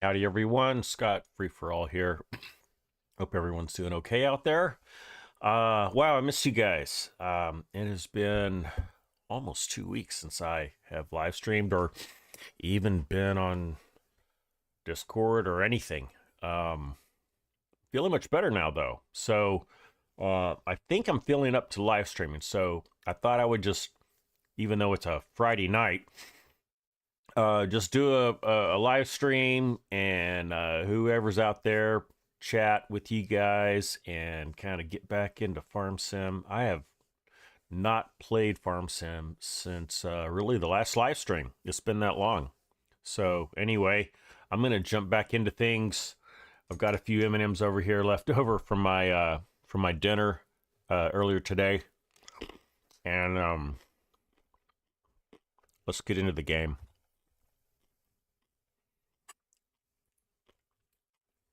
Howdy everyone, ScottFreeforall here. Hope everyone's doing okay out there. Wow, I missed you guys. It has been almost 2 weeks since I have live streamed or even been on Discord or anything. Feeling much better now though. So I think I'm feeling up to live streaming. So I thought I would just, even though it's a Friday night, just do a live stream and whoever's out there chat with you guys and kind of get back into Farm Sim. I have not played Farm Sim since really the last live stream. It's been that long. So anyway, I'm gonna jump back into things. I've got a few M&Ms over here left over from my dinner earlier today, and let's get into the game.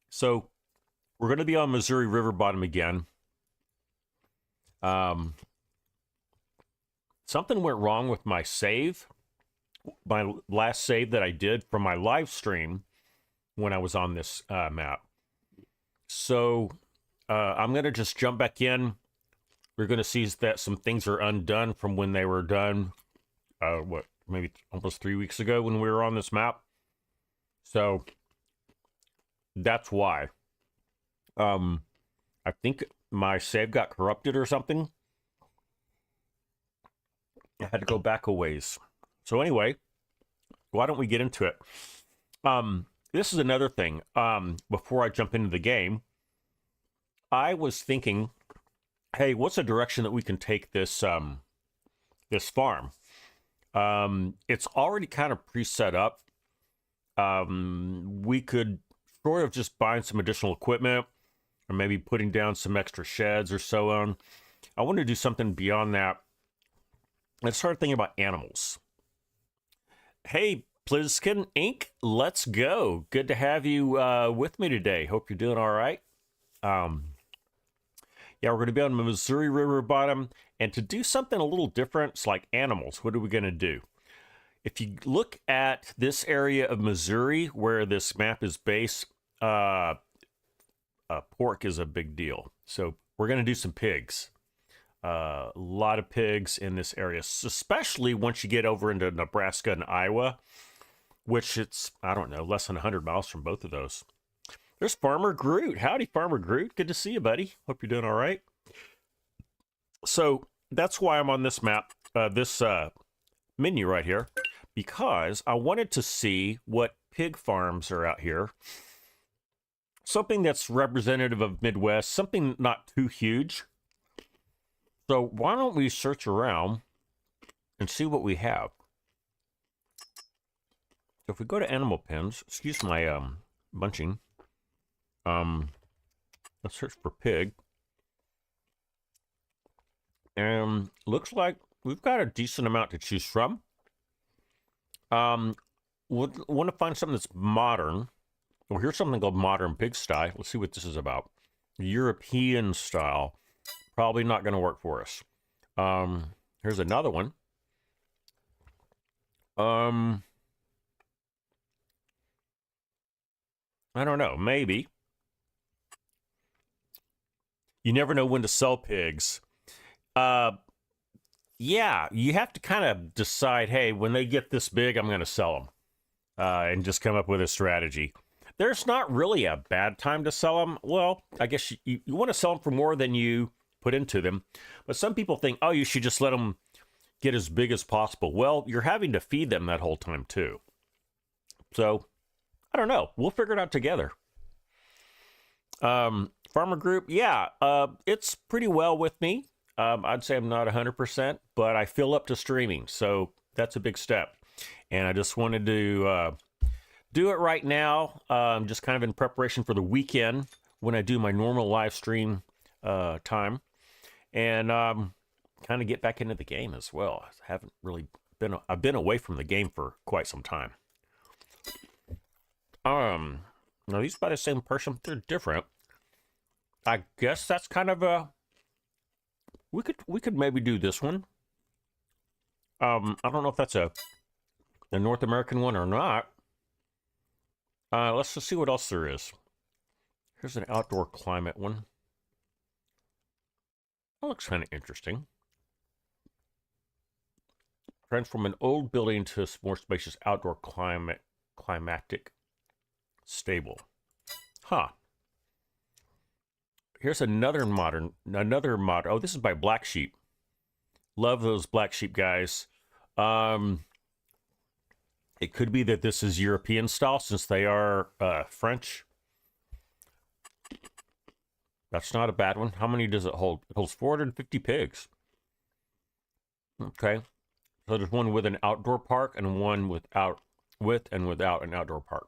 So we're going to be on Missouri River bottom again. Something went wrong with my save, my last save that I did from my live stream when I was on this map. So I'm going to just jump back in. We're going to see that some things are undone from when they were done, maybe almost 3 weeks ago when we were on this map. So that's why. I think my save got corrupted or something. I had to go back a ways. So anyway, why don't we get into it? This is another thing. Before I jump into the game, I was thinking hey, what's a direction that we can take this this farm? It's already kind of pre-set up. We could sort of just buying some additional equipment or maybe putting down some extra sheds or so on. I want to do something beyond that. Let's start thinking about animals. Hey, Plizkin Inc., let's go. Good to have you with me today. Hope you're doing all right. Yeah, we're going to be on the Missouri River bottom. And to do something a little different, it's like animals. What are we going to do? If you look at this area of Missouri where this map is based, pork is a big deal. So we're going to do some pigs. A lot of pigs in this area, especially once you get over into Nebraska and Iowa, which it's, I don't know, less than 100 miles from both of those. There's Farmer Groot. Howdy, Farmer Groot. Good to see you, buddy. Hope you're doing all right. So that's why I'm on this map, this menu right here, because I wanted to see what pig farms are out here. Something that's representative of Midwest, something not too huge. So why don't we search around and see what we have? So if we go to animal pens, excuse my bunching. Let's search for pig. And looks like we've got a decent amount to choose from. We'll want to find something that's modern. Well, here's something called modern pigsty. Let's see what this is about. European style. Probably not going to work for us. Here's another one. I don't know. Maybe. You never know when to sell pigs. Yeah, you have to kind of decide, hey, when they get this big, I'm going to sell them. And just come up with a strategy. There's not really a bad time to sell them. Well, I guess you want to sell them for more than you put into them. But some people think, oh, you should just let them get as big as possible. Well, you're having to feed them that whole time too. So, I don't know. We'll figure it out together. Farmer Group, yeah, it's pretty well with me. I'd say I'm not 100%, but I feel up to streaming. So, that's a big step. And I just wanted to do it right now, just kind of in preparation for the weekend when I do my normal live stream time. And kind of get back into the game as well. I haven't really I've been away from the game for quite some time. Now these by the same person, they're different. I guess that's kind of a, we could maybe do this one. I don't know if that's a North American one or not. Let's just see what else there is. Here's an outdoor climate one. That looks kind of interesting. Transform an old building to a more spacious outdoor climatic stable. Huh. Here's another mod. Oh, this is by Black Sheep. Love those Black Sheep guys. It could be that this is European style since they are French. That's not a bad one. How many does it hold? It holds 450 pigs. Okay. So there's one with an outdoor park and one with and without an outdoor park.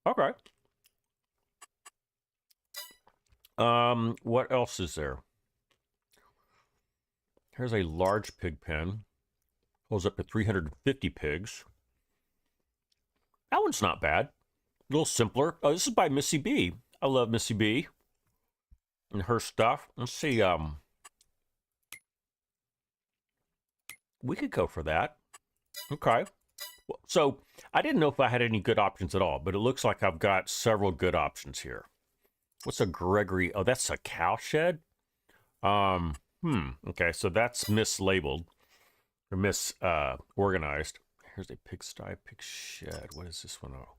Okay. What else is there? Here's a large pig pen. Holds up to 350 pigs. That one's not bad. A little simpler. Oh, this is by Missy B. I love Missy B and her stuff. Let's see. We could go for that. Okay. So I didn't know if I had any good options at all, but it looks like I've got several good options here. What's a Gregory? Oh, that's a cow shed. Okay, so that's mislabeled or misorganized. Here's a pigsty, pig shed. What is this one? Oh.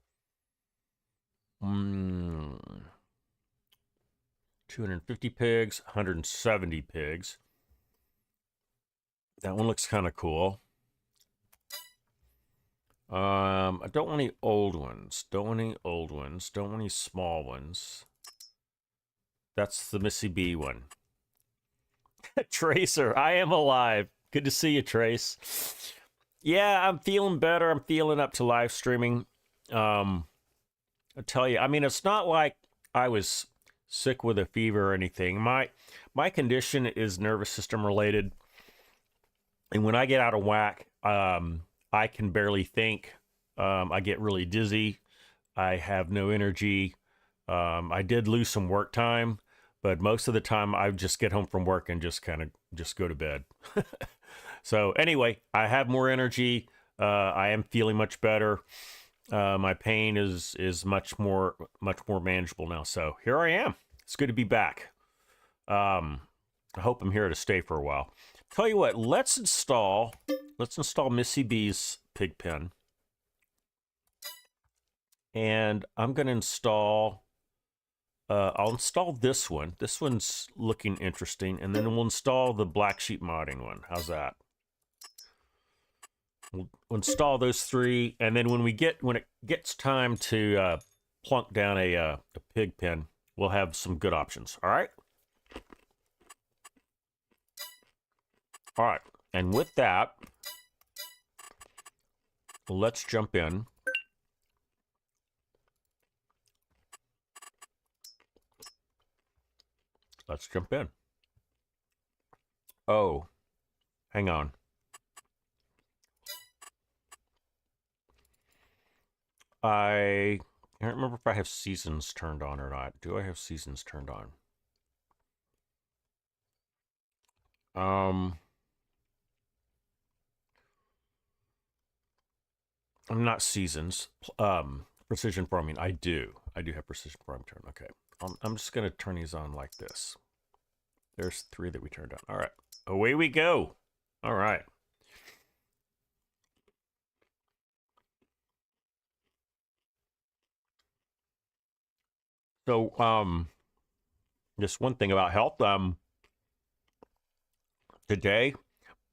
250 pigs, 170 pigs. That one looks kind of cool. I don't want any old ones. Don't want any old ones. Don't want any small ones. That's the Missy B one. Tracer, I am alive. Good to see you, Trace. Yeah, I'm feeling better. I'm feeling up to live streaming. I tell you, I mean, it's not like I was sick with a fever or anything. My condition is nervous system related, and when I get out of whack, I can barely think. I get really dizzy. I have no energy. I did lose some work time, but most of the time I just get home from work and just kind of just go to bed. So anyway, I have more energy. I am feeling much better. My pain is much more manageable now. So here I am. It's good to be back. I hope I'm here to stay for a while. Tell you what, let's install Missy B's pig pen. And I'm going to install, I'll install this one. This one's looking interesting. And then we'll install the Black Sheep modding one. How's that? We'll install those three. And then when it gets time to plunk down a pig pen, we'll have some good options. All right? All right. And with that, let's jump in. Let's jump in. Oh, hang on. I can't remember if I have seasons turned on or not. Do I have seasons turned on? I'm not seasons. Precision farming. I do have precision farming turned. Okay. I'm just going to turn these on like this. There's 3 that we turned on. All right. Away we go. All right. So, just one thing about health. Today,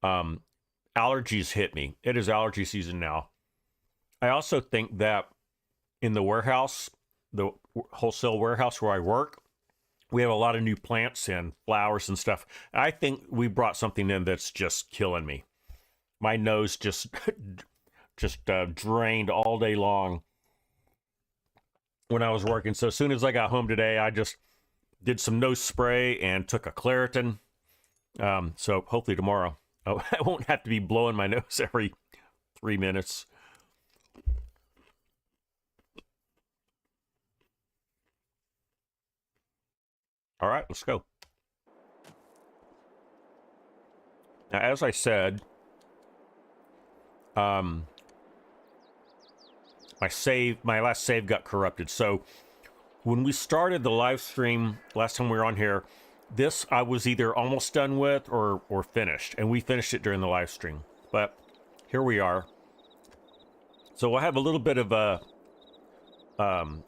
allergies hit me. It is allergy season now. I also think that in the warehouse, the wholesale warehouse where I work, we have a lot of new plants and flowers and stuff. I think we brought something in that's just killing me. My nose just drained all day long when I was working. So as soon as I got home today, I just did some nose spray and took a Claritin. So hopefully tomorrow I won't have to be blowing my nose every 3 minutes. All right, let's go. Now, as I said, my last save got corrupted. So when we started the live stream last time we were on here, this I was either almost done with or finished, and we finished it during the live stream. But here we are. So we'll have a little bit of a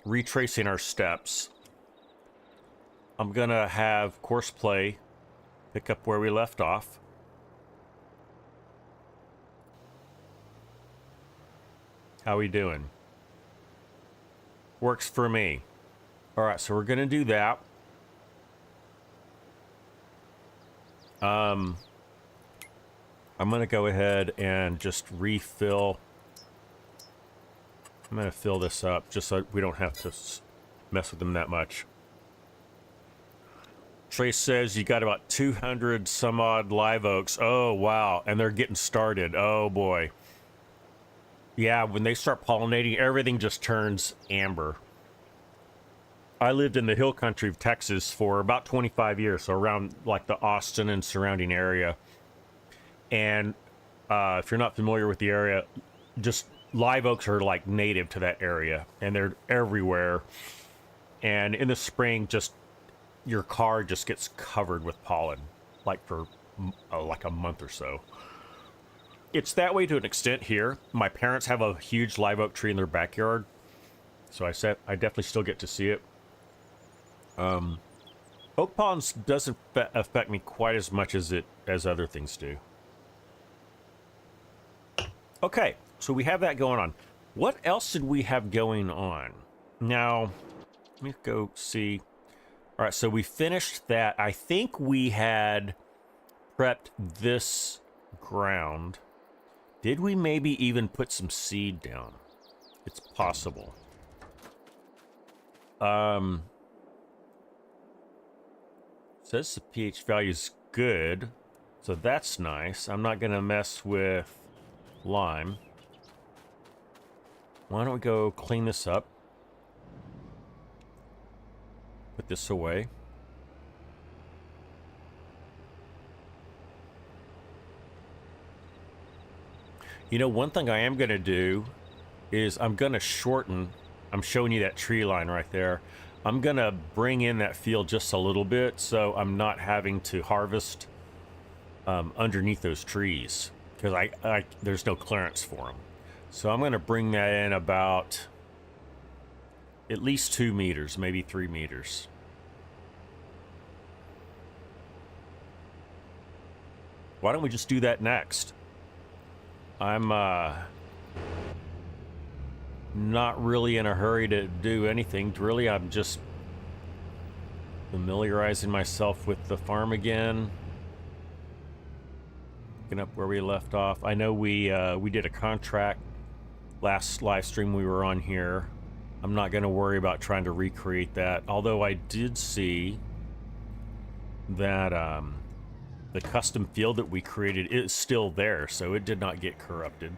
retracing our steps. I'm gonna have course play pick up where we left off. How we doing? Works for me. All right, so we're gonna do that. I'm gonna go ahead and just refill. I'm gonna fill this up just so we don't have to mess with them that much. Trace says you got about 200 some odd live oaks. Oh, wow. And they're getting started. Oh, boy. Yeah, when they start pollinating, everything just turns amber. I lived in the hill country of Texas for about 25 years, so around like the Austin and surrounding area. And if you're not familiar with the area, just live oaks are like native to that area, and they're everywhere. And in the spring, just your car just gets covered with pollen, like for like a month or so. It's that way to an extent here. My parents have a huge live oak tree in their backyard, so I definitely still get to see it. Oak pollen doesn't affect me quite as much as other things do. Okay, so we have that going on. What else did we have going on? Now, let me go see. All right, so we finished that. I think we had prepped this ground. Did we maybe even put some seed down? It's possible. Says the pH value is good, so that's nice. I'm not gonna mess with lime. Why don't we go clean this up? Put this away. You know, one thing I am gonna do is I'm gonna shorten. I'm showing you that tree line right there. I'm gonna bring in that field just a little bit so I'm not having to harvest underneath those trees because there's no clearance for them. So I'm gonna bring that in about at least 2 meters, maybe 3 meters. Why don't we just do that next? I'm not really in a hurry to do anything. Really, I'm just familiarizing myself with the farm again. Picking up where we left off. I know we did a contract last live stream we were on here. I'm not going to worry about trying to recreate that. Although I did see that the custom field that we created is still there, so it did not get corrupted.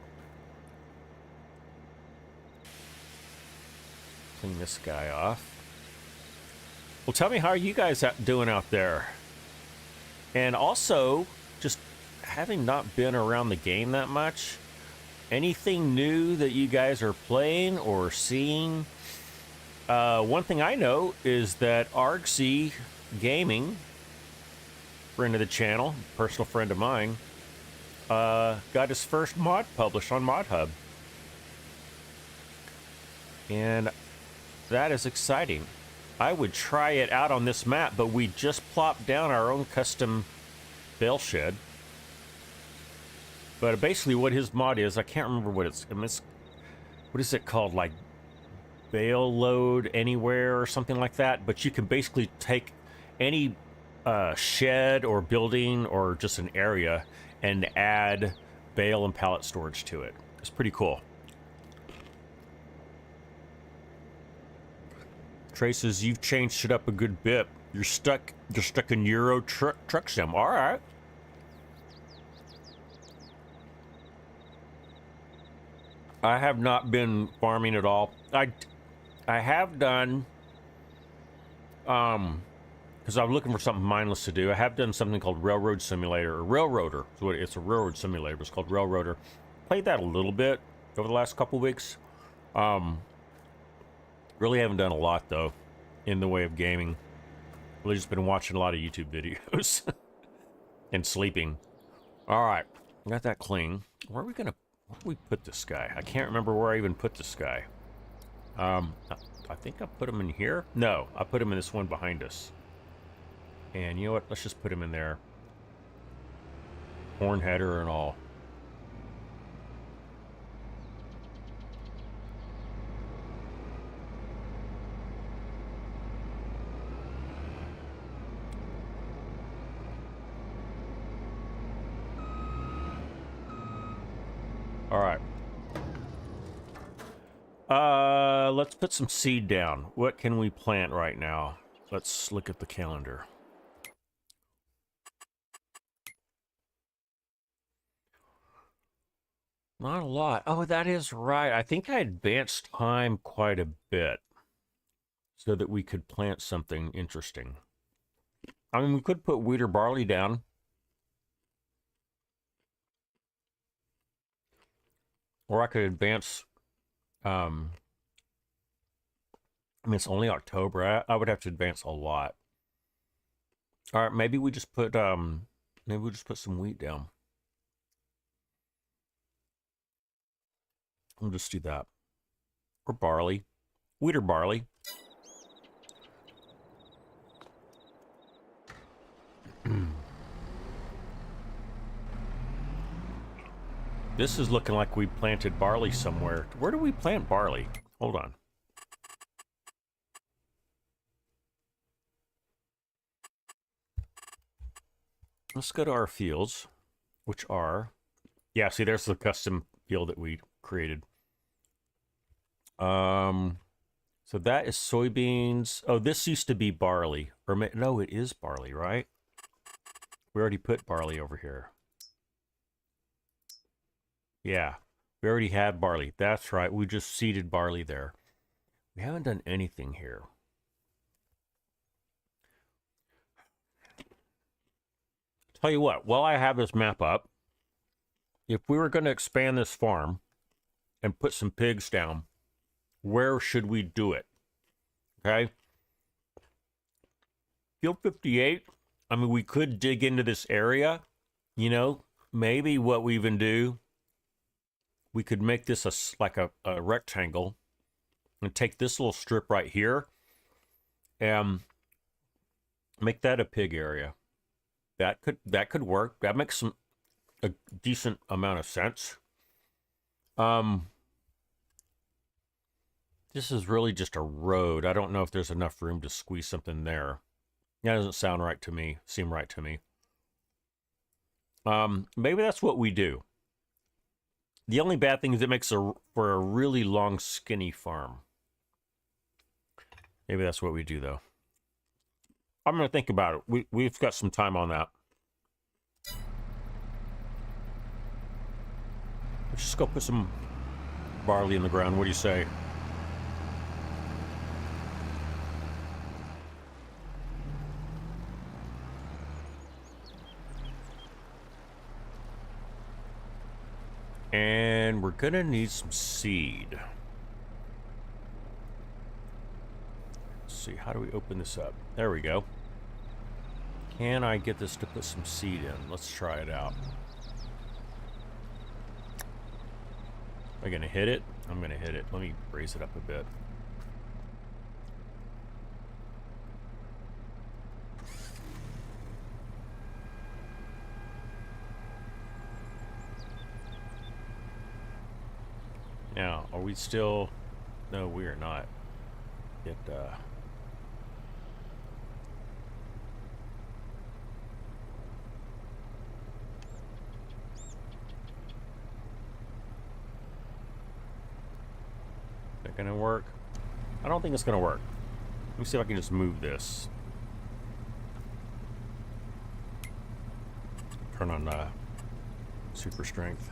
Clean this guy off. Well, tell me, how are you guys doing out there? And also, just having not been around the game that much, anything new that you guys are playing or seeing? One thing I know is that Argsy Gaming, friend of the channel, personal friend of mine, got his first mod published on ModHub. And that is exciting. I would try it out on this map, but we just plopped down our own custom bale shed. But basically what his mod is, I can't remember what it's, what is it called, like bale load anywhere or something like that. But you can basically take any shed or building or just an area and add bale and pallet storage to it. It's pretty cool. Traces, you've changed it up a good bit. You're stuck in Euro truck sim. All right. I have not been farming at all. I have done, because I'm looking for something mindless to do. I have done something called Railroad Simulator, or Railroader. It's a railroad simulator, but it's called Railroader. Played that a little bit over the last couple weeks. Really haven't done a lot, though, in the way of gaming. Really just been watching a lot of YouTube videos and sleeping. All right, got that clean. Where do we put this guy? I can't remember where I even put this guy. I think I put him in here. No, I put him in this one behind us. And you know what? Let's just put him in there. Horn header and all. All right. Let's put some seed down. What can we plant right now? Let's look at the calendar. Not a lot. Oh, that is right. I think I advanced time quite a bit so that we could plant something interesting. I mean, we could put wheat or barley down. Or I could advance, I mean, it's only October. I would have to advance a lot. All right, maybe we just put, some wheat down. We'll just do that. Or barley. Wheat or barley. This is looking like we planted barley somewhere. Where do we plant barley? Hold on. let's go to our fields, which are, yeah, see, there's the custom field that we created. So that is soybeans. Oh, this used to be barley. Or no, it is barley, right? We already put barley over here. Yeah, we already had barley. That's right. We just seeded barley there. We haven't done anything here. Tell you what, while I have this map up, if we were going to expand this farm and put some pigs down, where should we do it? Okay. Field 58, I mean, we could dig into this area. You know, maybe what we even do, we could make this like a rectangle and take this little strip right here and make that a pig area. That could work. That makes a decent amount of sense. This is really just a road. I don't know if there's enough room to squeeze something there. That doesn't sound right to me. Seem right to me. Maybe that's what we do. The only bad thing is it makes for a really long, skinny farm. Maybe that's what we do, though. I'm going to think about it. We've got some time on that. Let's just go put some barley in the ground. What do you say? And we're going to need some seed. Let's see, how do we open this up? There we go. Can I get this to put some seed in? Let's try it out. Am I going to hit it? I'm going to hit it. Let me raise it up a bit. Now, are we still... No, we are not. It, Is that gonna work? I don't think it's gonna work. Let me see if I can just move this. Turn on super strength.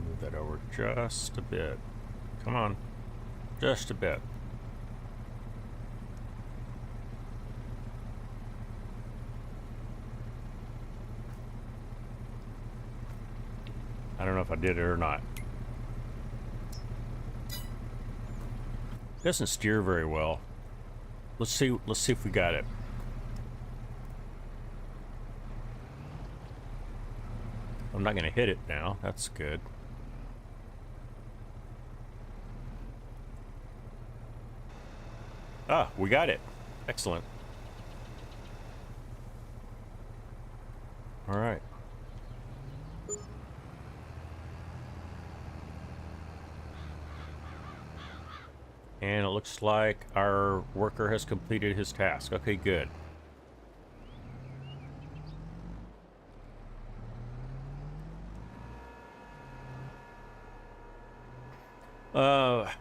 Move that over just a bit. Come on, just a bit. I don't know if I did it or not. It doesn't steer very well. Let's see if we got it. I'm not gonna hit it now. That's good. Ah, we got it. Excellent. All right. And it looks like our worker has completed his task. Okay, good.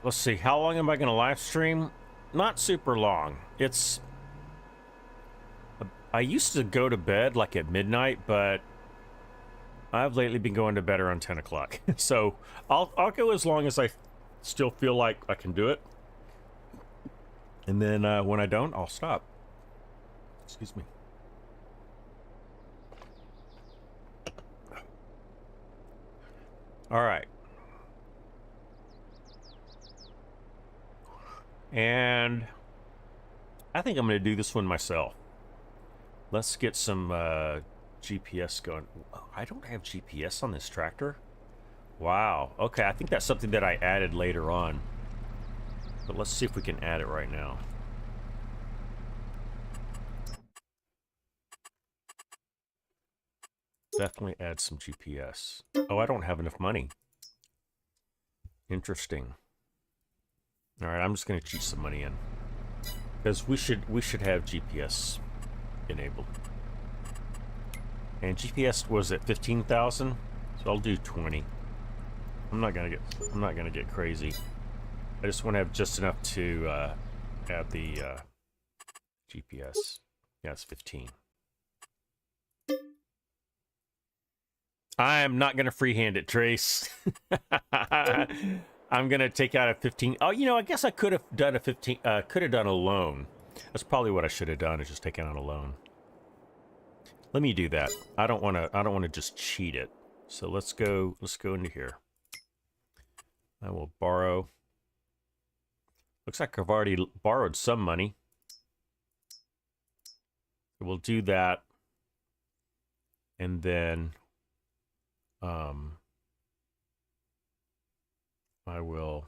Let's see. How long am I going to live stream? Not super long. I used to go to bed like at midnight, but I've lately been going to bed around 10 o'clock. So I'll go as long as I still feel like I can do it. And then when I don't, I'll stop. Excuse me. All right. And I think I'm going to do this one myself. Let's get some GPS going. I don't have GPS on this tractor. Wow. Okay, I think that's something that I added later on. But let's see if we can add it right now. Definitely add some GPS. Oh, I don't have enough money. Interesting. All right, I'm just going to cheat some money in. Because we should have GPS enabled. And GPS was at 15,000, so I'll do 20. I'm not gonna get crazy. I just want to have just enough to have the GPS. Yeah, it's 15. I'm not gonna freehand it, Trace. I'm gonna take out a 15. Oh, you know, I guess I could have done a 15. Could have done a loan. That's probably what I should have done. Is just taken out a loan. Let me do that. I don't want to just cheat it. So let's go into here. I will borrow. Looks like I've already borrowed some money. We'll do that. And then I will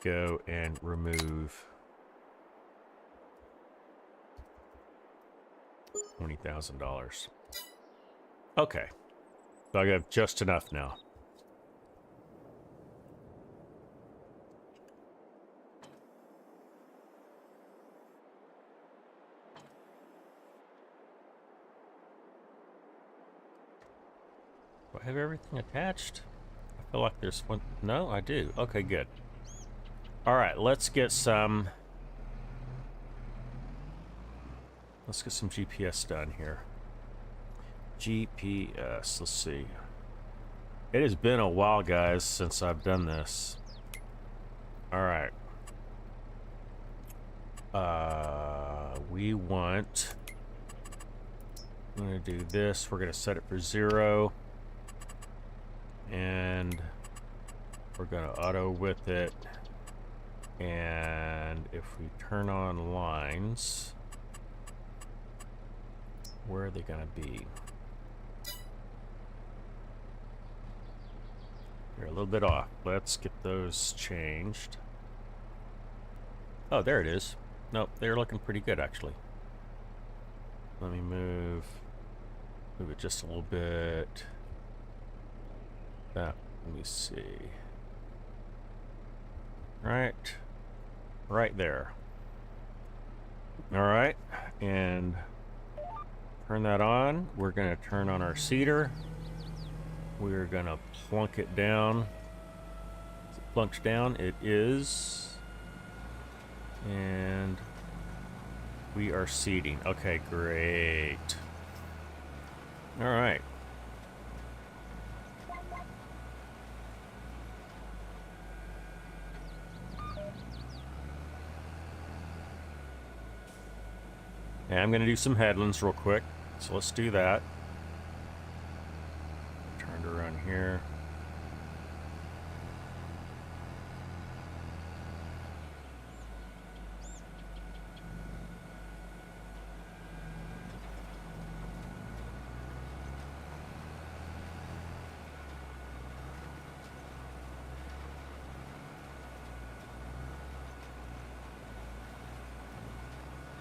go and remove $20,000. Okay. So I have just enough now. Do I have everything attached? I feel like there's one. No, I do. Okay, good. All right, let's get some GPS done here. GPS, let's see. It has been a while, guys, since I've done this. All right. I'm gonna do this. We're gonna set it for 0. And we're gonna auto with it. And if we turn on lines, where are they gonna be? They're a little bit off. Let's get those changed. Oh, there it is. Nope, they're looking pretty good, actually. Let me move it just a little bit. Let me see. Right there. All right, and turn that on. We're gonna turn on our seeder. We're gonna plunk it down. Is it plunked down? It is. And we are seeding. Okay, great. All right. And I'm going to do some headlands real quick. So let's do that. Turned around here.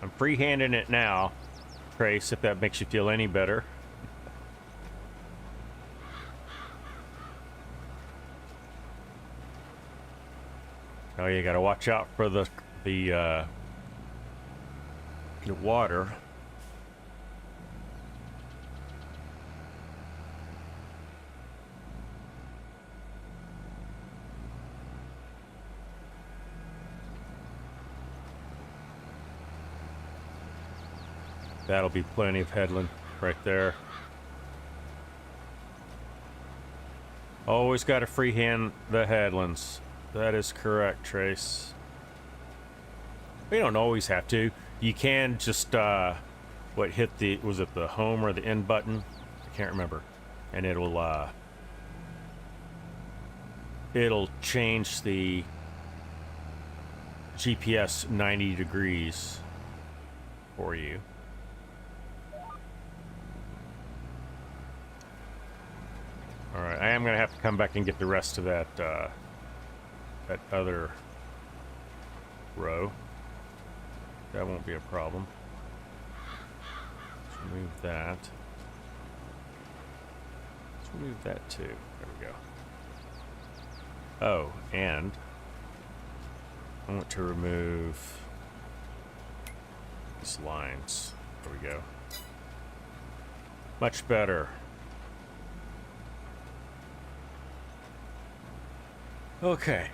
I'm freehanding it now, Trace, if that makes you feel any better. Oh, you gotta watch out for the water. That'll be plenty of headland right there. Always got to freehand the headlands. That is correct, Trace. You don't always have to. You can just hit the, was it the home or the end button? I can't remember. And it'll change the GPS 90 degrees for you. All right, I am gonna have to come back and get the rest of that that other row. That won't be a problem. Let's remove that. Let's remove that too. There we go. Oh, and I want to remove these lines. There we go. Much better. Okay.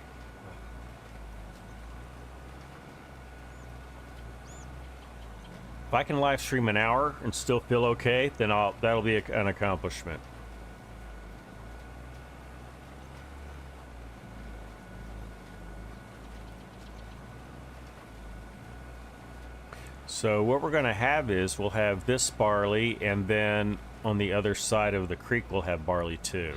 If I can live stream an hour and still feel okay, then that'll be an accomplishment. So what we're going to have is we'll have this barley, and then on the other side of the creek we'll have barley too.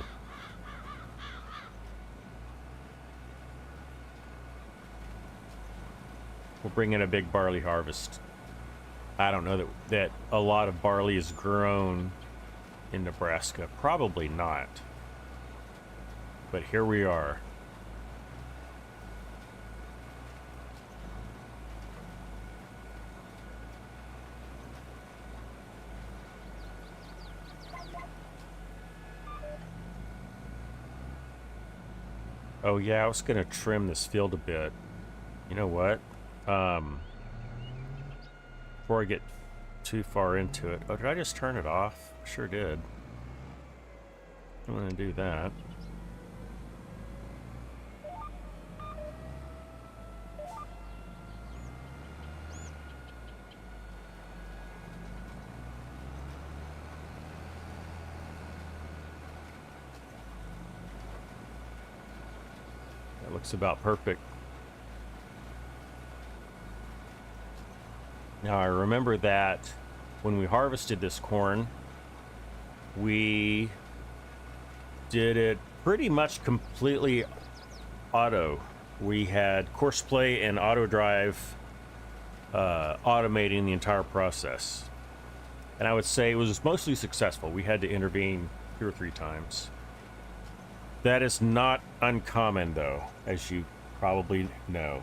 We'll bring in a big barley harvest. I don't know that a lot of barley is grown in Nebraska. Probably not. But here we are. Oh yeah, I was gonna trim this field a bit. You know what? Before I get too far into it. Oh, did I just turn it off? Sure did. I'm gonna do that. That looks about perfect. Now I remember that when we harvested this corn, we did it pretty much completely auto. We had course play and auto drive automating the entire process. And I would say it was mostly successful. We had to intervene 2 or 3 times. That is not uncommon though, as you probably know.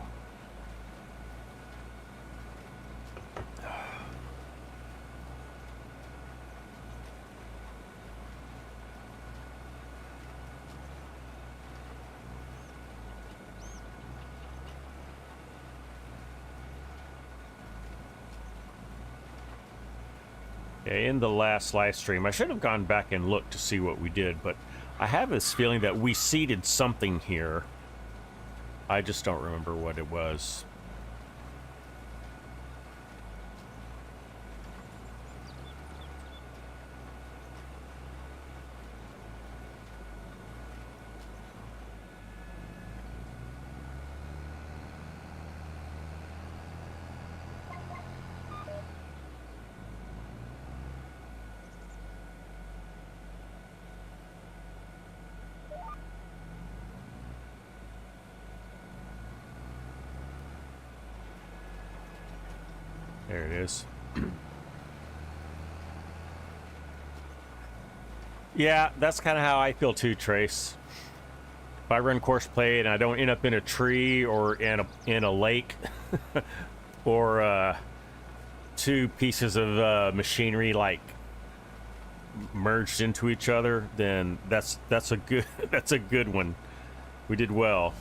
In the last live stream, I should have gone back and looked to see what we did, but I have this feeling that we seeded something here. I just don't remember what it was. There it is. Yeah, that's kind of how I feel too, Trace. If I run course play and I don't end up in a tree or in a lake or 2 pieces of machinery like merged into each other, then that's a good one. We did well.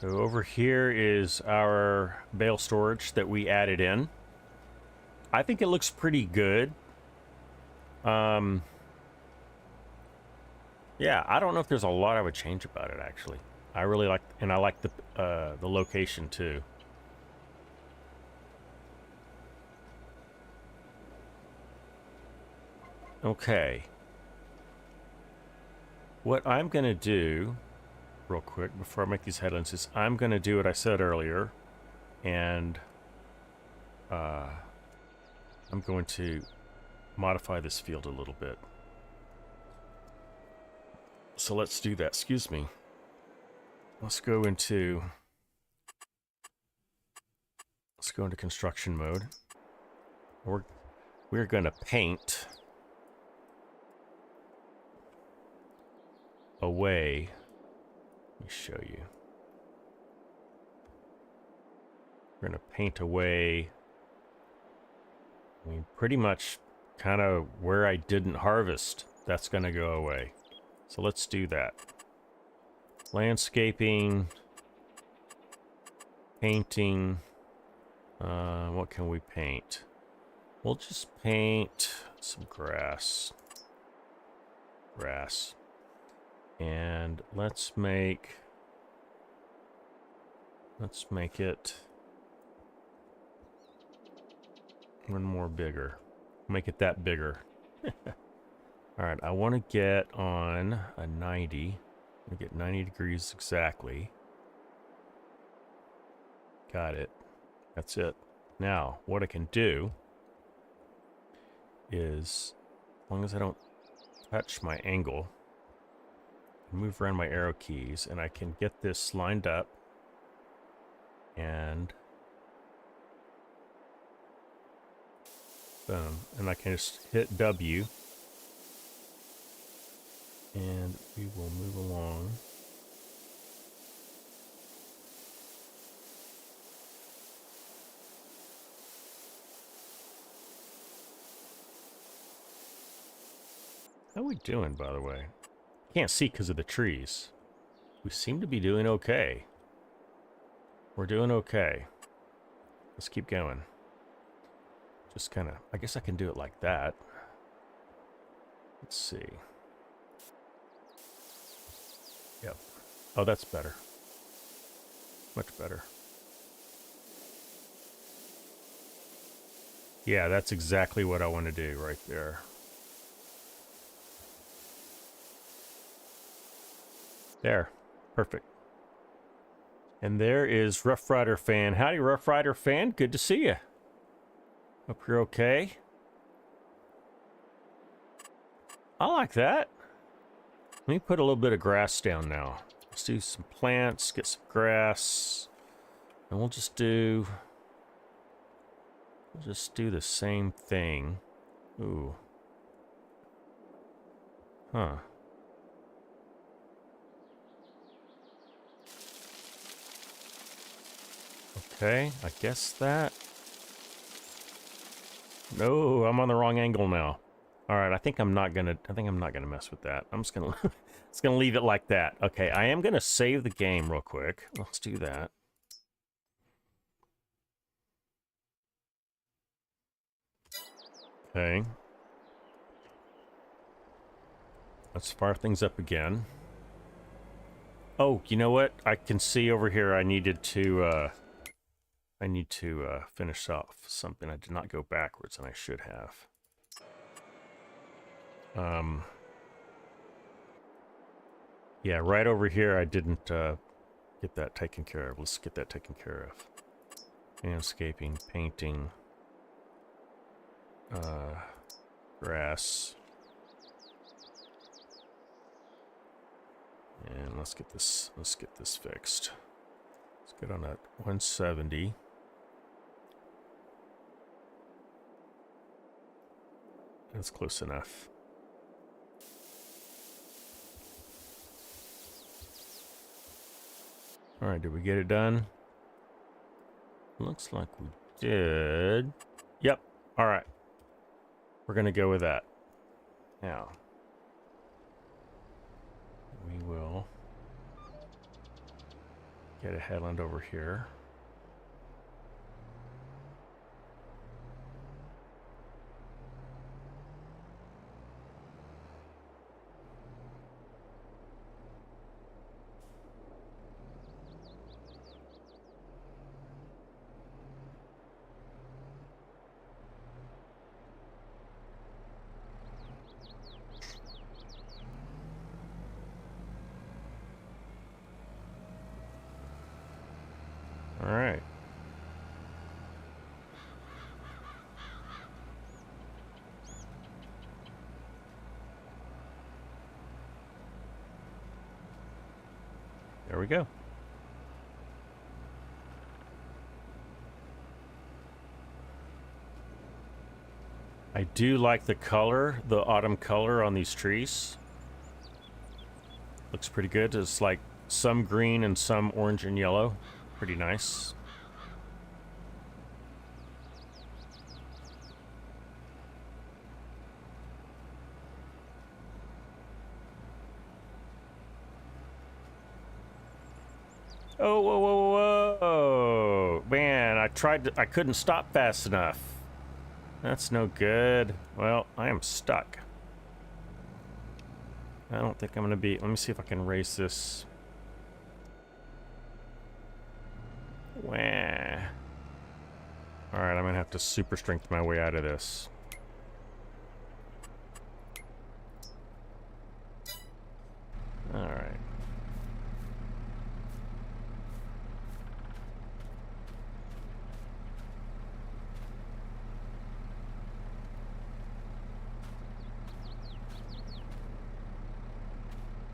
So over here is our bale storage that we added in. I think it looks pretty good. Yeah, I don't know if there's a lot I would change about it actually. I really like, and I like the location too. Okay. What I'm gonna do real quick before I make these headlines is I'm going to do what I said earlier, and I'm going to modify this field a little bit. So let's do that. Excuse me. Let's go into construction mode. We're going to paint away. Let me show you. We're going to paint away. I mean, pretty much kind of where I didn't harvest. That's going to go away. So let's do that. Landscaping, painting. What can we paint? We'll just paint some grass. And let's make it one more bigger. Make it that bigger. All right, I want to get on a 90. I'm gonna get 90 degrees exactly. Got it. That's it. Now, what I can do is, as long as I don't touch my angle, move around my arrow keys, and I can get this lined up, and boom, and I can just hit W, and we will move along. How are we doing, by the way? Can't see because of the trees. We seem to be doing okay. We're doing okay. Let's keep going. Just kind of, I guess I can do it like that. Let's see. Yep. Oh, that's better. Much better. Yeah, that's exactly what I want to do right there. There. Perfect. And there is Rough Rider Fan. Howdy, Rough Rider Fan. Good to see you. Hope you're okay. I like that. Let me put a little bit of grass down now. Let's do some plants, get some grass. And we'll just do the same thing. Ooh. Huh. Okay, I guess that. No, I'm on the wrong angle now. All right, I think I'm not gonna mess with that. I'm just gonna it's gonna leave it like that. Okay, I am gonna save the game real quick. Let's do that. Okay. Let's fire things up again. Oh, you know what? I can see over here I need to finish off something. I did not go backwards, and I should have. Yeah, right over here I didn't get that taken care of. Let's get that taken care of. Landscaping, painting, grass. And let's get this fixed. Let's get on that 170. That's close enough. All right, did we get it done? Looks like we did. Yep. All right. We're going to go with that. Now, we will get a headland over here. All right. There we go. I do like the color, the autumn color on these trees. Looks pretty good. It's like some green and some orange and yellow. Pretty nice. Oh, whoa, whoa, whoa. Man, I couldn't stop fast enough. That's no good. Well, I am stuck. I don't think I'm gonna be, let me see if I can raise this. Wah. Alright, I'm gonna have to super strength my way out of this. Alright.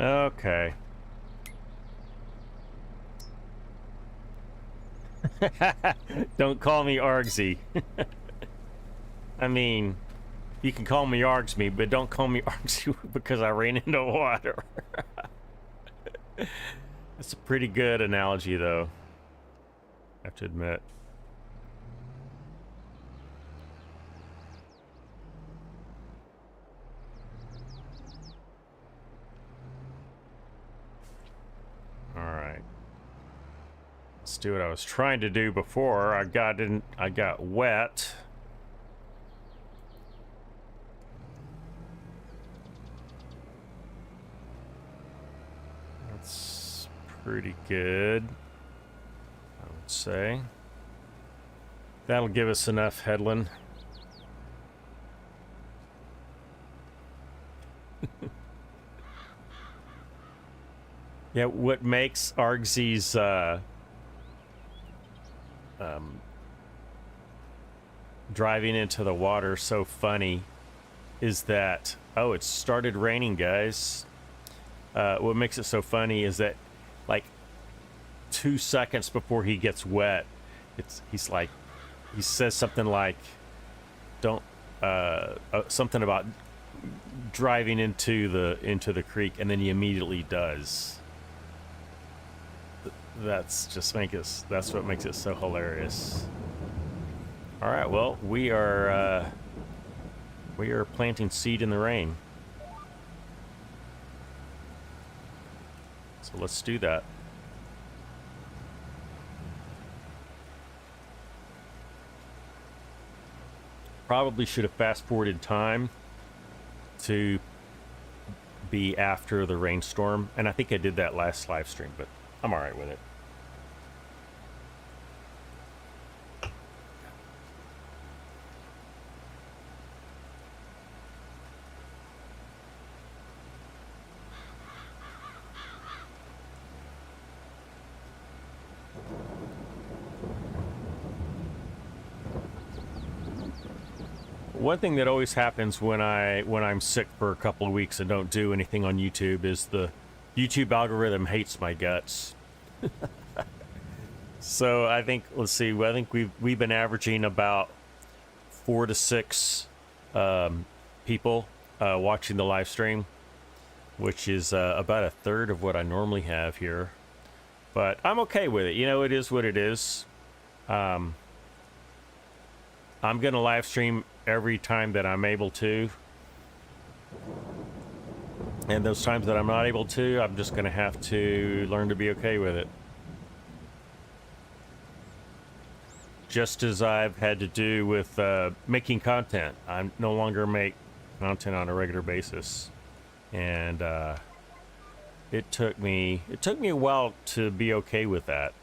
Okay. Don't call me Argsy. I mean, you can call me Argsme, but don't call me Argsy because I ran into water. That's a pretty good analogy, though. I have to admit. Let's do what I was trying to do before. I got wet. That's pretty good, I would say. That'll give us enough headland. Yeah, what makes Argsy's driving into the water so funny is that, oh, it started raining, guys. What makes it so funny is that, like, 2 seconds before he gets wet, he says something like, don't, something about driving into the creek, and then he immediately does. That's what makes it so hilarious. All right, well, we are planting seed in the rain. So let's do that. Probably should have fast forwarded time to be after the rainstorm, and I think I did that last live stream, but I'm all right with it. One thing that always happens when I'm sick for a couple of weeks and don't do anything on YouTube is the YouTube algorithm hates my guts. So I think, let's see, I think we've been averaging about 4 to 6 people watching the live stream, which is about a third of what I normally have here. But I'm okay with it. You know, it is what it is. I'm gonna live stream every time that I'm able to. And those times that I'm not able to, I'm just going to have to learn to be okay with it. Just as I've had to do with making content. I no longer make content on a regular basis. And it took me a while to be okay with that.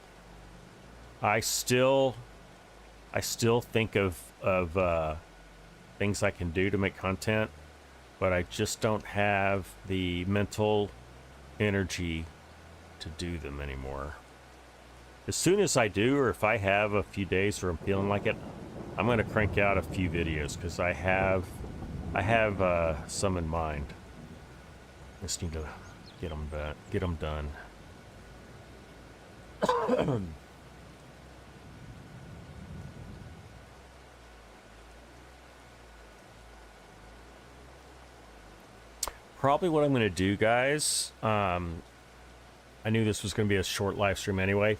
I still think of things I can do to make content, but I just don't have the mental energy to do them anymore. As soon as I do, or if I have a few days where I'm feeling like it, I'm going to crank out a few videos because I have some in mind. Just need to get them done. Probably what I'm going to do, guys, I knew this was going to be a short live stream anyway.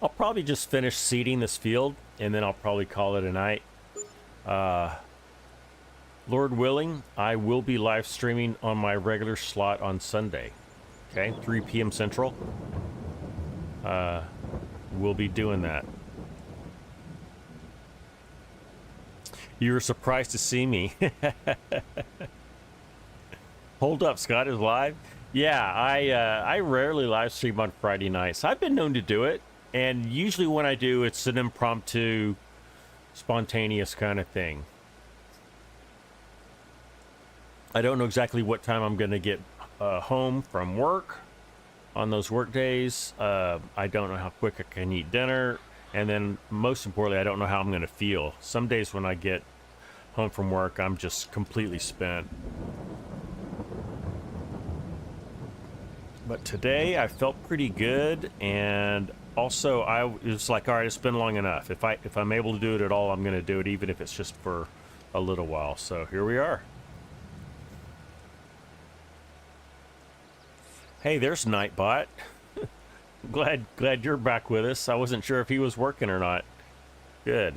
I'll probably just finish seeding this field, and then I'll probably call it a night. Lord willing, I will be live streaming on my regular slot on Sunday. Okay, 3 p.m. Central. We'll be doing that. You were surprised to see me. Hold up, Scott is live. Yeah, I rarely live stream on Friday nights. I've been known to do it, and usually when I do, it's an impromptu, spontaneous kind of thing. I don't know exactly what time I'm going to get home from work on those work days. I don't know how quick I can eat dinner, and then most importantly, I don't know how I'm going to feel. Some days when I get home from work, I'm just completely spent. But today I felt pretty good, and also I was like, all right, it's been long enough. If I'm able to do it at all, I'm going to do it, even if it's just for a little while. So here we are. Hey, there's Nightbot. glad you're back with us. I wasn't sure if he was working or not. Good.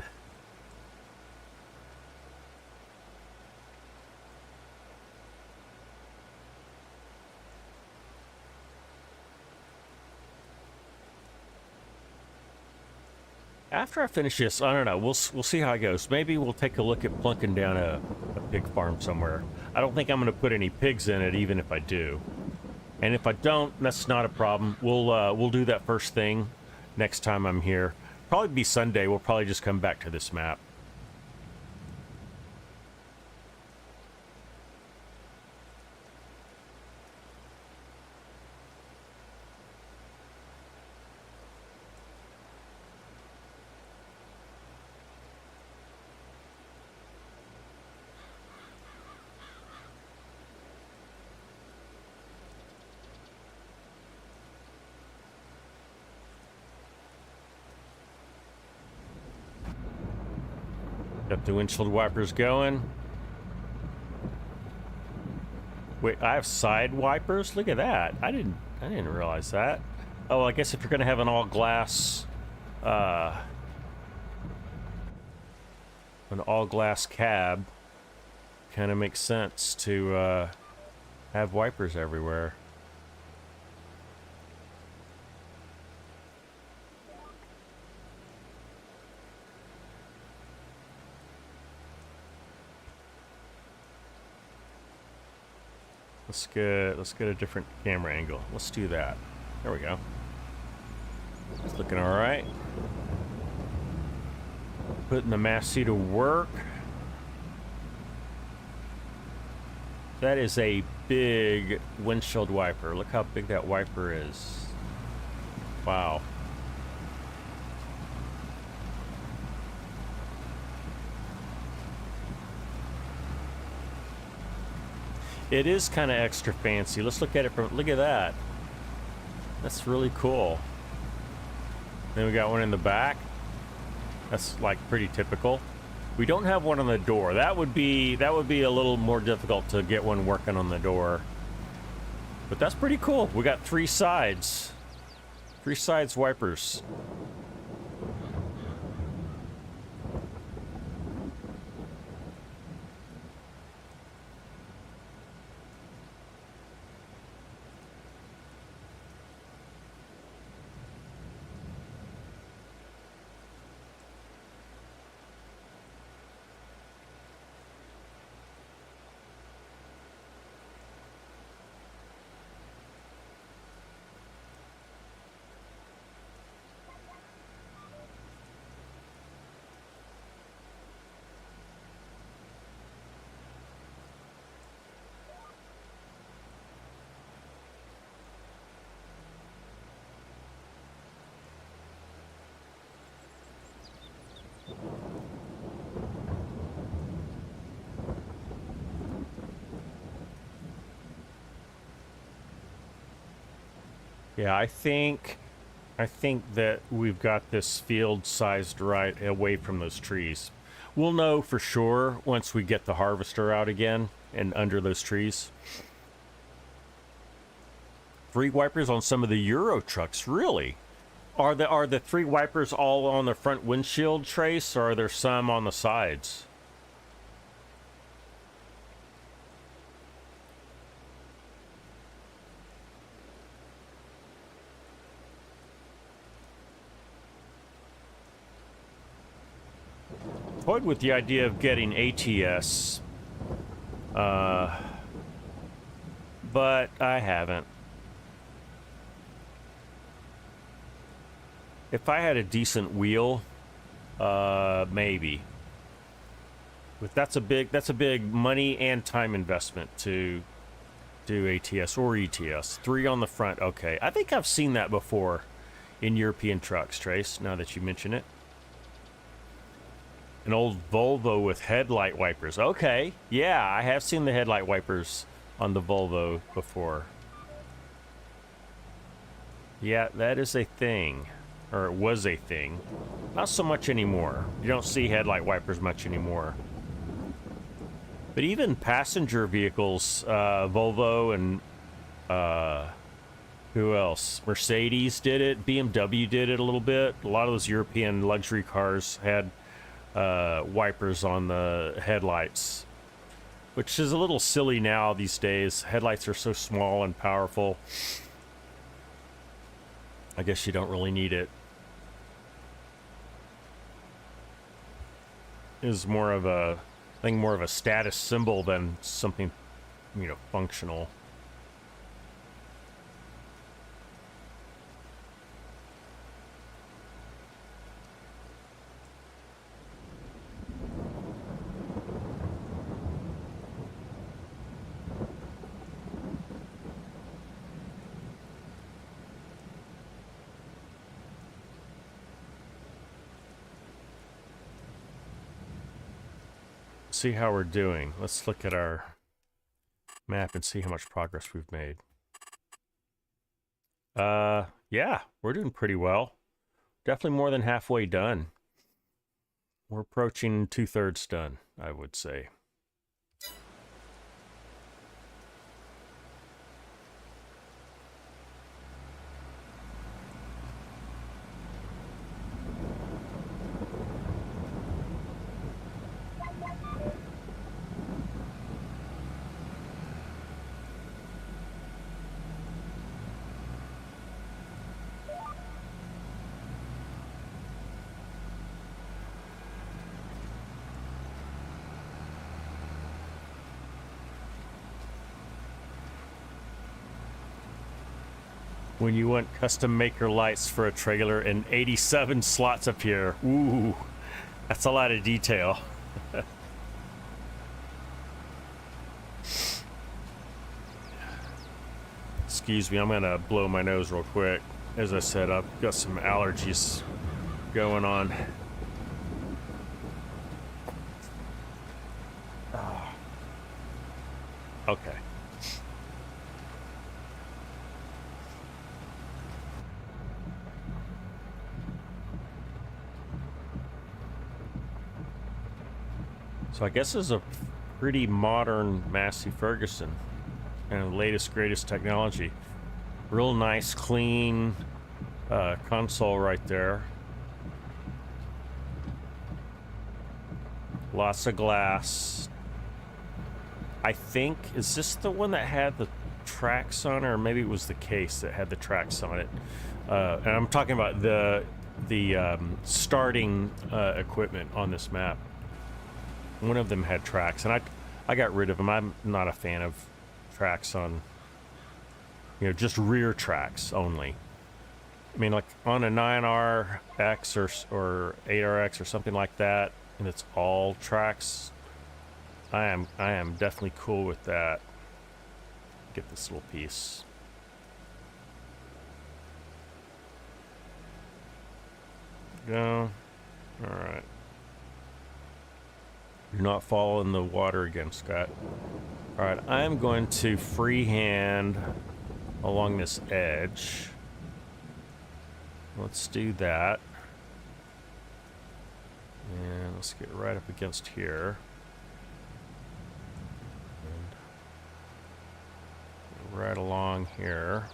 After I finish this, I don't know. We'll see how it goes. Maybe we'll take a look at plunking down a pig farm somewhere. I don't think I'm going to put any pigs in it, even if I do. And if I don't, that's not a problem. We'll do that first thing next time I'm here. Probably be Sunday. We'll probably just come back to this map. Got the windshield wipers going. Wait, I have side wipers? Look at that. I didn't realize that. Oh, I guess if you're gonna have an all glass cab, kind of makes sense to have wipers everywhere. Let's get a different camera angle. Let's do that. There we go. It's looking all right. Putting the Massey to work. That is a big windshield wiper. Look how big that wiper is. Wow. It is kind of extra fancy. Let's look at it from, look at that. That's really cool. Then we got one in the back. That's like pretty typical. We don't have one on the door. That would be a little more difficult to get one working on the door. But that's pretty cool. We got three sides wipers. Yeah, I think I think that we've got this field sized right away from those trees. We'll know for sure once we get the harvester out again and under those trees. 3 wipers on some of the Euro trucks, really? Are the 3 wipers all on the front windshield, Trace, or are there some on the sides? Toyed with the idea of getting ATS, but I haven't. If I had a decent wheel, maybe. But that's a big money and time investment to do ATS or ETS. 3 on the front, okay. I think I've seen that before in European trucks, Trace, now that you mention it. An old Volvo with headlight wipers. Okay, yeah, I have seen the headlight wipers on the Volvo before. Yeah, that is a thing. Or it was a thing. Not so much anymore. You don't see headlight wipers much anymore. But even passenger vehicles, Volvo and who else? Mercedes did it. BMW did it a little bit. A lot of those European luxury cars had wipers on the headlights, which is a little silly now these days. Headlights are so small and powerful. I guess you don't really need it. Is more of a, I think, more of a status symbol than something, you know, functional. See how we're doing. Let's look at our map and see how much progress we've made. Yeah, we're doing pretty well. Definitely more than halfway done. We're approaching 2/3 done, I would say. When you want custom maker lights for a trailer and 87 slots appear. Ooh, that's a lot of detail. Excuse me, I'm gonna blow my nose real quick. As I said, I've got some allergies going on. Okay. So I guess this is a pretty modern Massey Ferguson and the latest, greatest technology. Real nice, clean console right there. Lots of glass. I think, is this the one that had the tracks on it? Or maybe it was the case that had the tracks on it. And I'm talking about the starting equipment on this map. One of them had tracks, and I got rid of them. I'm not a fan of tracks on, you know, just rear tracks only. I mean, like on a 9RX or 8RX or something like that, and it's all tracks. I am definitely cool with that. Get this little piece. Go. All right. You're not following the water again, Scott. All right, I'm going to freehand along this edge. Let's do that. And let's get right up against here. And right along here.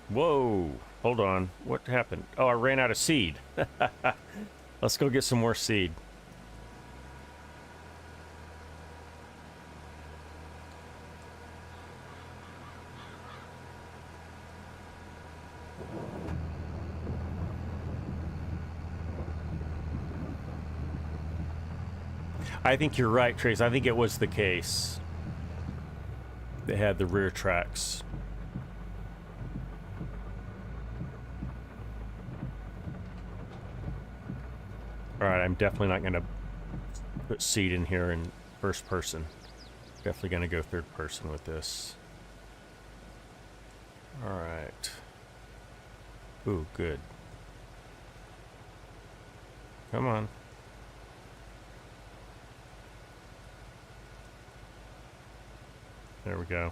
Whoa, hold on. What happened? Oh, I ran out of seed. Let's go get some more seed. I think you're right, Trace. I think it was the case. They had the rear tracks. Alright, I'm definitely not going to put seed in here in first person. Definitely going to go third person with this. Alright. Ooh, good. Come on. There we go.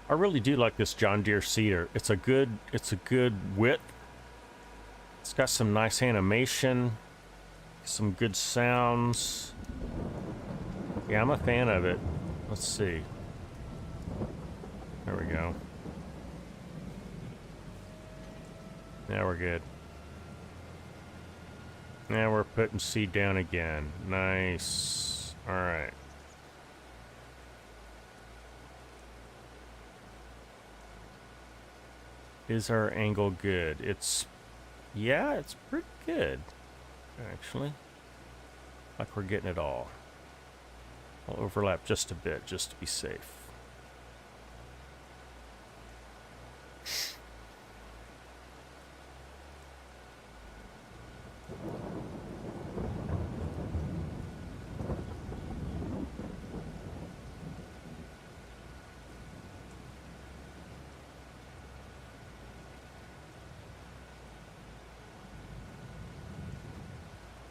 I really do like this John Deere seeder. It's a good width. It's got some nice animation, some good sounds. Yeah, I'm a fan of it. Let's see. There we go. Now we're good. Now we're putting seed down again. Nice. All right. Is our angle good? Yeah, it's pretty good, actually. Like we're getting it all. I'll overlap just a bit, just to be safe.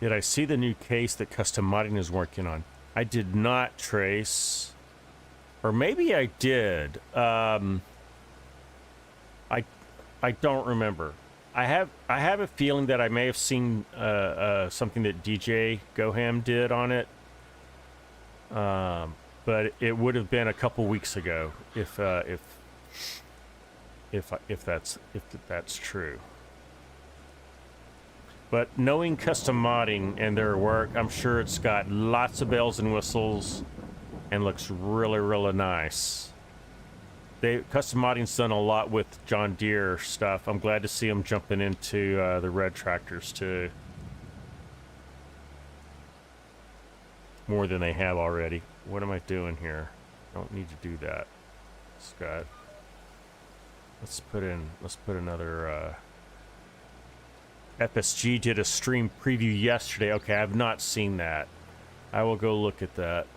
Did I see the new case that Custom Modding is working on? I did not, Trace. Or maybe I did. I don't remember. I have a feeling that I may have seen something that DJ Goham did on it. But it would have been a couple weeks ago if that's true. But knowing Custom Modding and their work, I'm sure it's got lots of bells and whistles and looks really, really nice. Custom Modding's done a lot with John Deere stuff. I'm glad to see them jumping into the red tractors too. More than they have already. What am I doing here? I don't need to do that, Scott. Let's put another... FSG did a stream preview yesterday. Okay, I've not seen that. I will go look at that.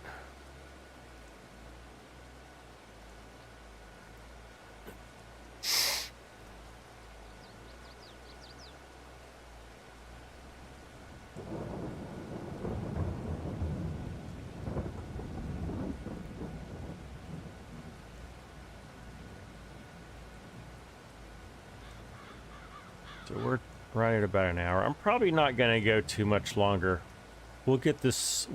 So we're right at about an hour. I'm probably not going to go too much longer. We'll get this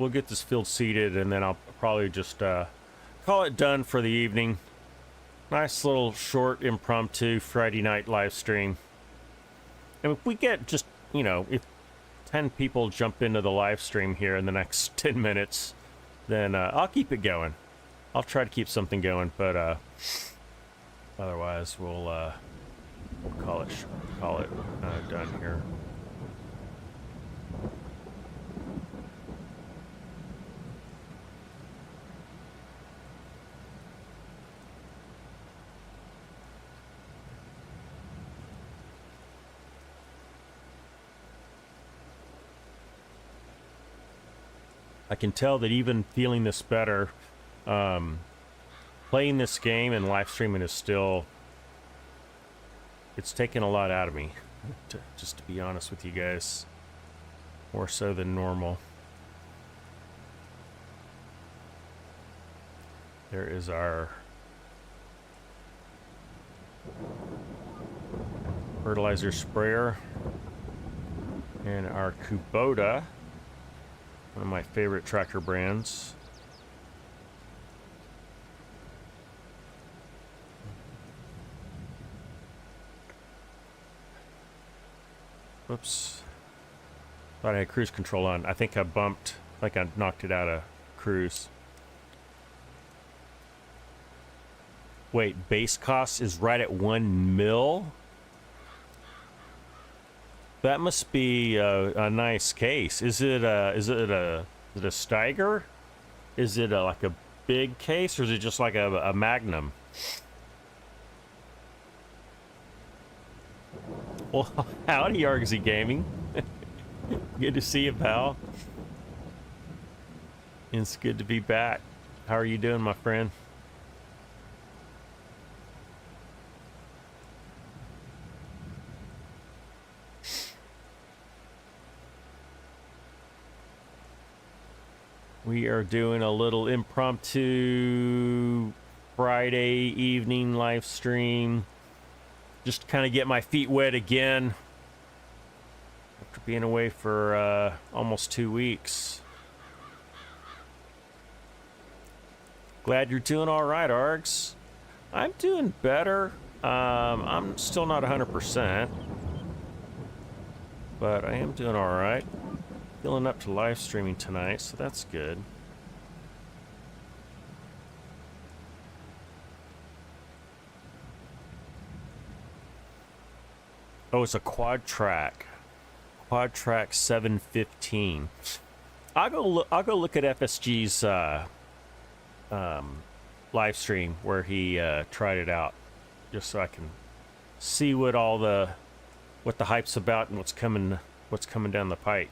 field seeded, and then I'll probably just call it done for the evening. Nice little short impromptu Friday night live stream. And if we get just, you know, if 10 people jump into the live stream here in the next 10 minutes, then I'll keep it going. I'll try to keep something going, but otherwise we'll call it done here. I can tell that even feeling this better, playing this game and live streaming is still, it's taken a lot out of me, just to be honest with you guys, more so than normal. There is our fertilizer sprayer and our Kubota, one of my favorite tractor brands. Whoops. Thought I had cruise control on. I think I bumped, like I knocked it out of cruise. Wait, base cost is right at 1 mil? That must be a nice case. Is it a Steiger? Is it like a big case, or is it just like a Magnum? Well, howdy, Argsy Gaming. Good to see you, pal. It's good to be back. How are you doing, my friend? We are doing a little impromptu Friday evening live stream. Just to kind of get my feet wet again after being away for almost 2 weeks. Glad you're doing all right, Args. I'm doing better. I'm still not 100%, but I am doing all right. Feeling up to live streaming tonight, so that's good. Oh, it's a quad track 715. I'll go look at FSG's live stream where he tried it out, just so I can see what the hype's about and what's coming down the pipe.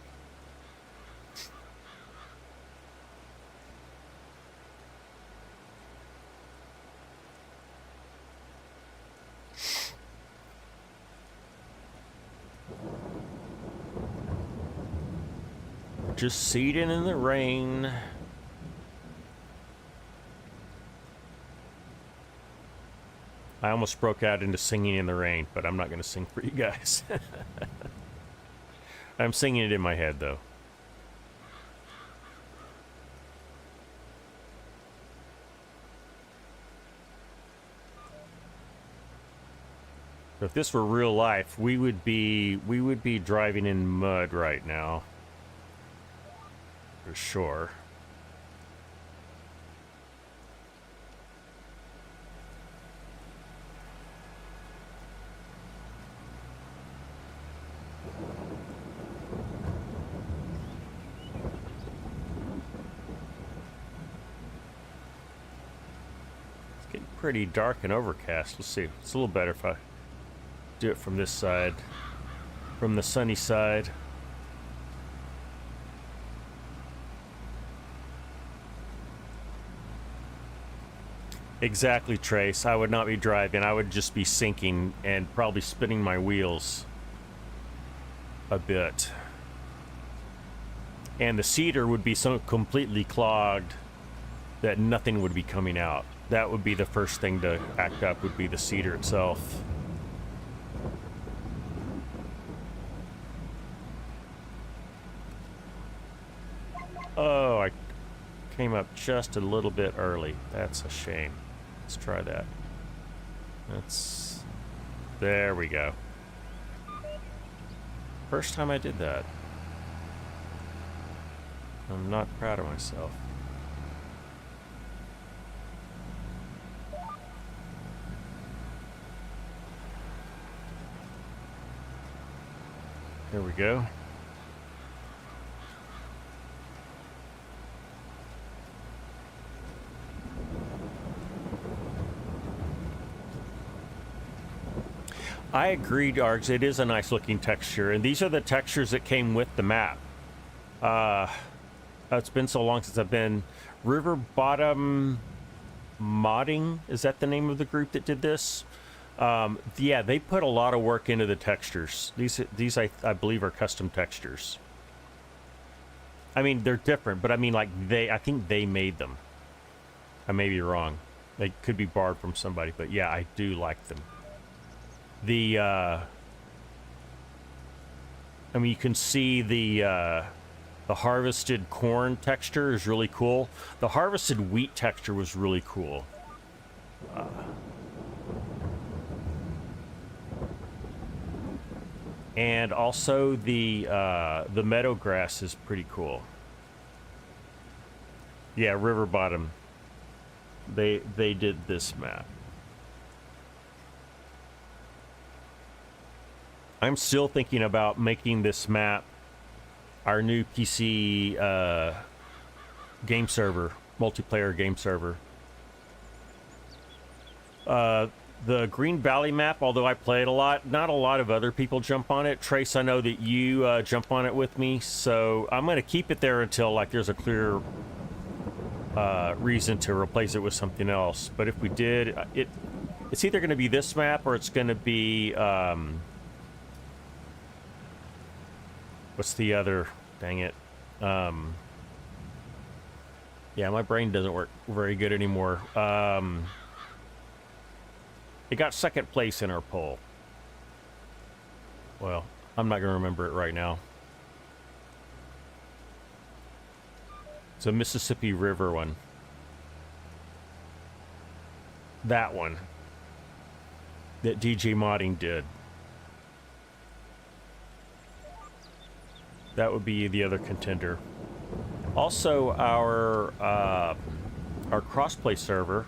Just seeding in the rain. I almost broke out into singing in the rain, but I'm not going to sing for you guys. I'm singing it in my head, though. If this were real life, we would be driving in mud right now. For sure. It's getting pretty dark and overcast. Let's see. It's a little better if I do it from this side, from the sunny side. Exactly, Trace. I would not be driving. I would just be sinking and probably spinning my wheels a bit. And the seeder would be so completely clogged that nothing would be coming out. That would be the first thing to act up, would be the seeder itself. Oh, I came up just a little bit early. That's a shame. Let's try that. There we go. First time I did that. I'm not proud of myself. There we go. I agreed, Args. It is a nice looking texture, and these are the textures that came with the map. It's been so long since I've been. River Bottom Modding, is that the name of the group that did this? Yeah, they put a lot of work into the textures. These I believe are custom textures. I mean, they're different, but I mean, like, I think they made them. I may be wrong. They could be borrowed from somebody, but yeah, I do like them. I mean, you can see the harvested corn texture is really cool. The harvested wheat texture was really cool. And also the meadow grass is pretty cool. Yeah, River Bottom. They did this map. I'm still thinking about making this map our new PC game server, multiplayer game server. The Green Valley map, although I play it a lot, not a lot of other people jump on it. Trace, I know that you jump on it with me, so I'm going to keep it there until like there's a clear reason to replace it with something else. But if we did, it's either going to be this map or it's going to be what's the other? Dang it. Yeah, my brain doesn't work very good anymore. It got second place in our poll. Well, I'm not going to remember it right now. It's a Mississippi River one. That one. That DJ Modding did. That would be the other contender. Also, our crossplay server,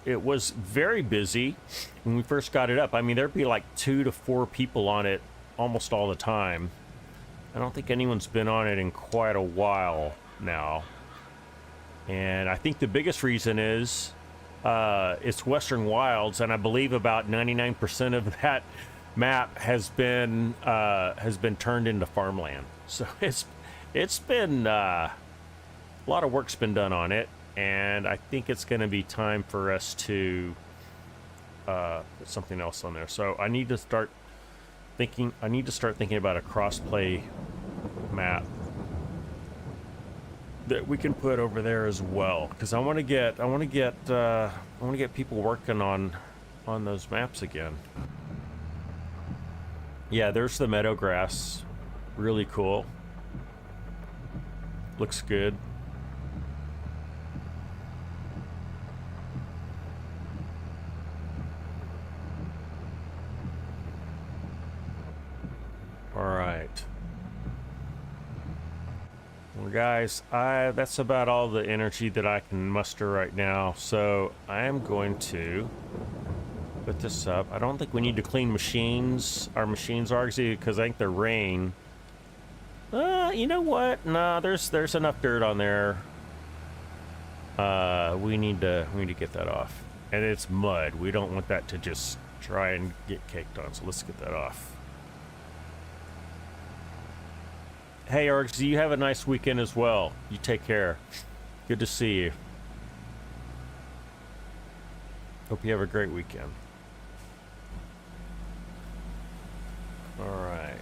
it was very busy when we first got it up. I mean, there'd be like 2 to 4 people on it almost all the time. I don't think anyone's been on it in quite a while now. And I think the biggest reason is it's Western Wilds, and I believe about 99% of that map has been turned into farmland. So it's been a lot of work's been done on it. And I think it's going to be time for us to put something else on there. So I need to start thinking. About a cross-play map that we can put over there as well. Because I want to get people working on those maps again. Yeah, there's the meadow grass. Really cool. Looks good. Alright. Well, guys, that's about all the energy that I can muster right now. So I am going to put this up. I don't think we need to clean machines. Our machines are, because I think they're rain. You know what? Nah, there's enough dirt on there. We need to get that off. And it's mud. We don't want that to just try and get caked on. So let's get that off. Hey, Args, you have a nice weekend as well. You take care. Good to see you. Hope you have a great weekend. All right.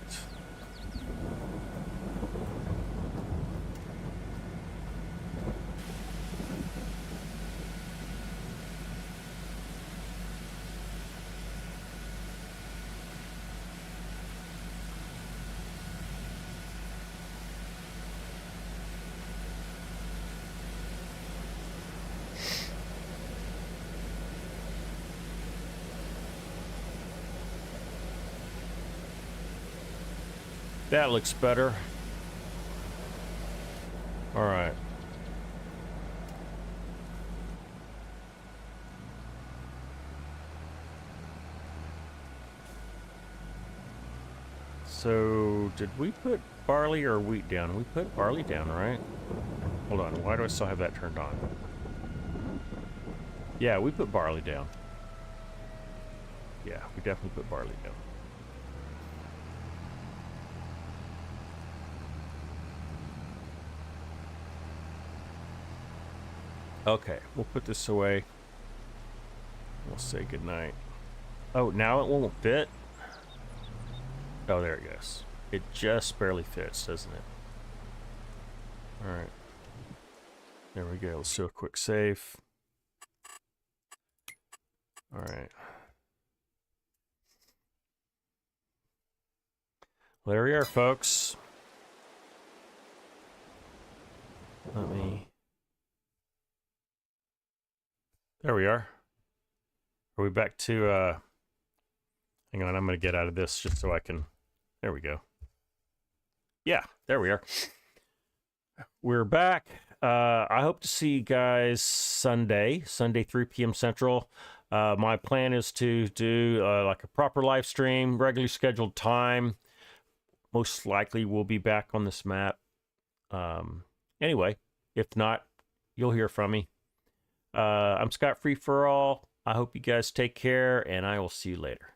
That looks better. All right. So, did we put barley or wheat down? We put barley down, right? Hold on. Why do I still have that turned on? Yeah, we put barley down. Yeah, we definitely put barley down. Okay, we'll put this away. We'll say goodnight. Oh, now it won't fit? Oh, there it goes. It just barely fits, doesn't it? All right. There we go. Let's do a quick save. All right. Well, there we are, folks. Let me... There we are. Are we back to... Hang on, I'm going to get out of this just so I can... There we go. Yeah, there we are. We're back. I hope to see you guys Sunday 3 p.m. Central. My plan is to do like a proper live stream, regularly scheduled time. Most likely we'll be back on this map. Anyway, if not, you'll hear from me. I'm ScottFreeforall. I hope you guys take care, and I will see you later.